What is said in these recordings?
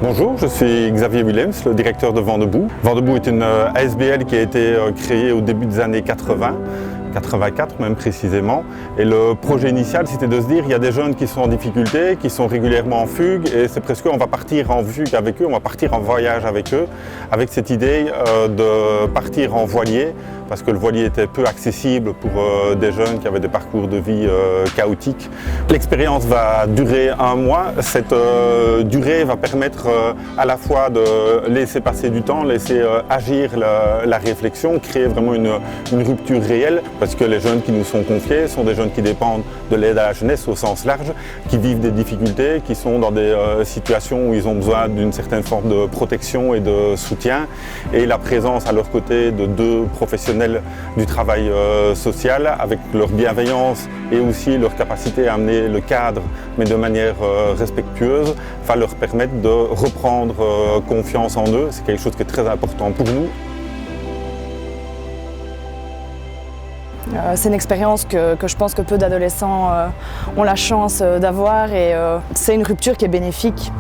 Bonjour, je suis Xavier Willems, le directeur de Vent Debout. Vent Debout est une ASBL qui a été créée au début des années 80. 84 même précisément. Et le projet initial, c'était de se dire, il y a des jeunes qui sont en difficulté, qui sont régulièrement en fugue, et c'est presque, on va partir en fugue avec eux, on va partir en voyage avec eux, avec cette idée de partir en voilier, parce que le voilier était peu accessible pour des jeunes qui avaient des parcours de vie chaotiques. L'expérience va durer 1 mois. Cette durée va permettre à la fois de laisser passer du temps, laisser agir la réflexion, créer vraiment une rupture réelle, parce que les jeunes qui nous sont confiés sont des jeunes qui dépendent de l'aide à la jeunesse au sens large, qui vivent des difficultés, qui sont dans des situations où ils ont besoin d'une certaine forme de protection et de soutien. Et la présence à leur côté de 2 professionnels du travail social, avec leur bienveillance et aussi leur capacité à amener le cadre, mais de manière respectueuse, va leur permettre de reprendre confiance en eux. C'est quelque chose qui est très important pour nous. C'est une expérience que je pense que peu d'adolescents ont la chance d'avoir, et c'est une rupture qui est bénéfique.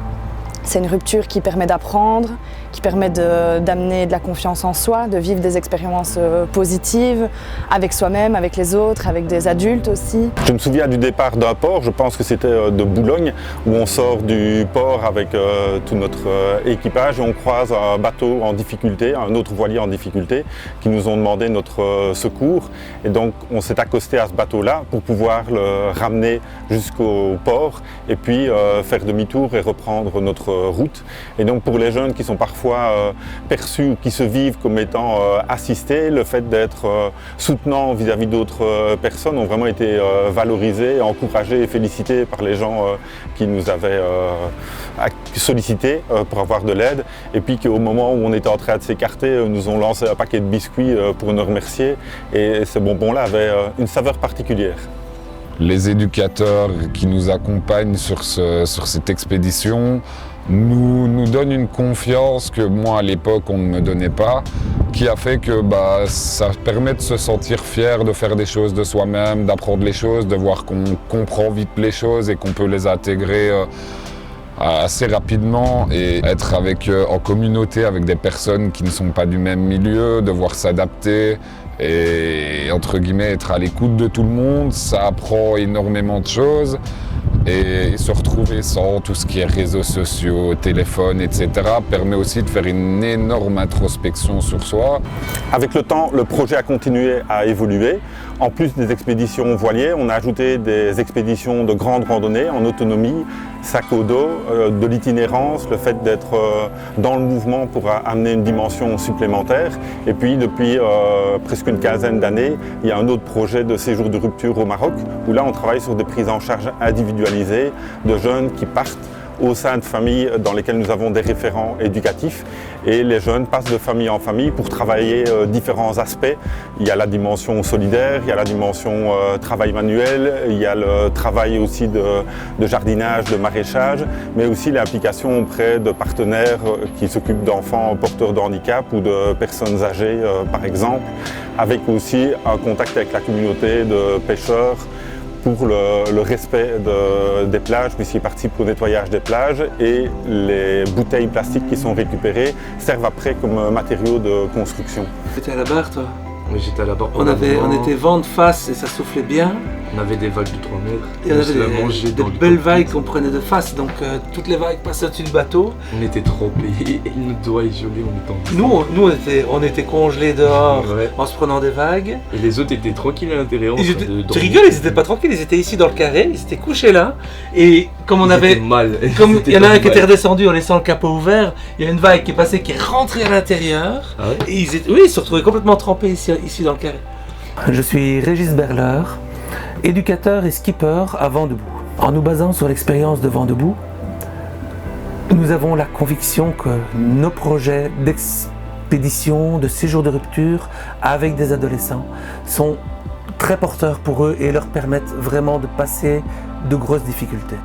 C'est une rupture qui permet d'apprendre, qui permet d'amener de la confiance en soi, de vivre des expériences positives avec soi-même, avec les autres, avec des adultes aussi. Je me souviens du départ d'un port, je pense que c'était de Boulogne, où on sort du port avec tout notre équipage et on croise un bateau en difficulté, un autre voilier en difficulté, qui nous ont demandé notre secours. Et donc on s'est accosté à ce bateau-là pour pouvoir le ramener jusqu'au port et puis faire demi-tour et reprendre notre route. Et donc pour les jeunes qui sont parfois perçus ou qui se vivent comme étant assistés, le fait d'être soutenant vis-à-vis d'autres personnes ont vraiment été valorisés, encouragés et félicités par les gens qui nous avaient sollicités pour avoir de l'aide, et puis qu'au moment où on était en train de s'écarter, nous ont lancé un paquet de biscuits pour nous remercier, et ces bonbons-là avaient une saveur particulière. Les éducateurs qui nous accompagnent sur cette expédition nous donnent une confiance que moi à l'époque on ne me donnait pas, qui a fait que ça permet de se sentir fier de faire des choses de soi-même, d'apprendre les choses, de voir qu'on comprend vite les choses et qu'on peut les intégrer assez rapidement, et être en communauté avec des personnes qui ne sont pas du même milieu, devoir s'adapter et entre guillemets être à l'écoute de tout le monde. Ça apprend énormément de choses, et se retrouver sans tout ce qui est réseaux sociaux, téléphone, etc. permet aussi de faire une énorme introspection sur soi. Avec le temps, le projet a continué à évoluer. En plus des expéditions voiliers, on a ajouté des expéditions de grande randonnée en autonomie, sac au dos, de l'itinérance, le fait d'être dans le mouvement pour amener une dimension supplémentaire. Et puis depuis presque une quinzaine d'années, il y a un autre projet de séjour de rupture au Maroc, où là on travaille sur des prises en charge individualisées de jeunes qui partent au sein de familles dans lesquelles nous avons des référents éducatifs, et les jeunes passent de famille en famille pour travailler différents aspects. Il y a la dimension solidaire, il y a la dimension travail manuel, il y a le travail aussi de jardinage, de maraîchage, mais aussi l'implication auprès de partenaires qui s'occupent d'enfants porteurs de handicap ou de personnes âgées par exemple, avec aussi un contact avec la communauté de pêcheurs pour le respect des plages, puisqu'ils participent au nettoyage des plages, et les bouteilles plastiques qui sont récupérées servent après comme matériaux de construction. T'étais à la barre, toi? Oui, j'étais à la barre. On était vent de face et ça soufflait bien. On avait des vagues de 3 mètres. Et on avait des belles vagues qu'on prenait de face, donc toutes les vagues passaient au-dessus du bateau. On était trempés, nos doigts gelés, on était on était congelés dehors, ouais, en se prenant des vagues. Et les autres étaient tranquilles à l'intérieur. Tu rigoles, ils étaient pas tranquilles, ils étaient ici dans le carré, ils étaient couchés là. Et comme on avait mal. Comme il y en a un qui était redescendu en laissant le capot ouvert, il y a une vague qui est passée, qui est rentrée à l'intérieur. Ah ouais? Et ils se retrouvaient complètement trempés ici dans le carré. Je suis Régis Berler, éducateur et skipper à Vent Debout. En nous basant sur l'expérience de Vent Debout, nous avons la conviction que nos projets d'expédition, de séjour de rupture avec des adolescents sont très porteurs pour eux et leur permettent vraiment de passer de grosses difficultés.